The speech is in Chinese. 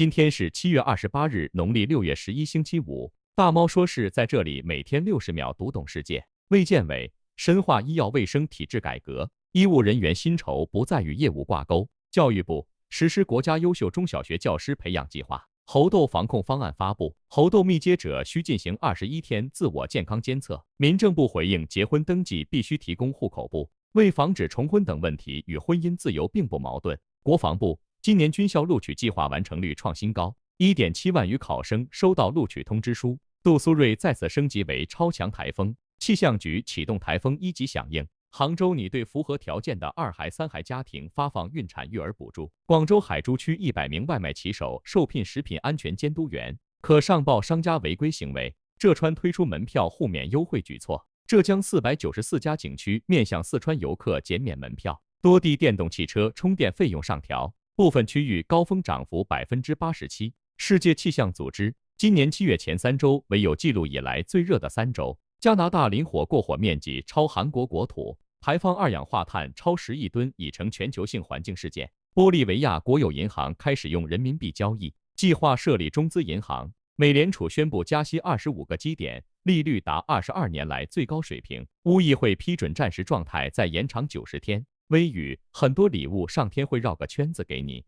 今天是7月28日，农历6月11，星期五。大猫说是在这里每天60秒读懂世界。卫健委深化医药卫生体制改革，医务人员薪酬不再与业务挂钩。教育部实施国家优秀中小学教师培养计划。猴痘防控方案发布，猴痘密接者需进行21天自我健康监测。民政部回应，结婚登记必须提供户口簿，为防止重婚等问题与婚姻自由并不矛盾。国防部今年军校录取计划完成率创新高，1.7万余考生收到录取通知书。杜苏芮再次升级为超强台风，气象局启动台风1级响应。杭州拟对符合条件的2孩、3孩家庭发放孕产育儿补助。广州海珠区100名外卖骑手受聘食品安全监督员，可上报商家违规行为。浙川推出门票互免优惠举措，浙江494家景区面向四川游客减免门票。多地电动汽车充电费用上调，部分区域高峰涨幅87%。世界气象组织今年7月前3周为有记录以来最热的3周。加拿大林火过火面积超韩国国土，排放二氧化碳超10亿吨，已成全球性环境事件。玻利维亚国有银行开始用人民币交易，计划设立中资银行。美联储宣布加息25个基点，利率达22年来最高水平。乌议会批准战时状态再延长90天。微语，很多礼物上天会绕个圈子给你。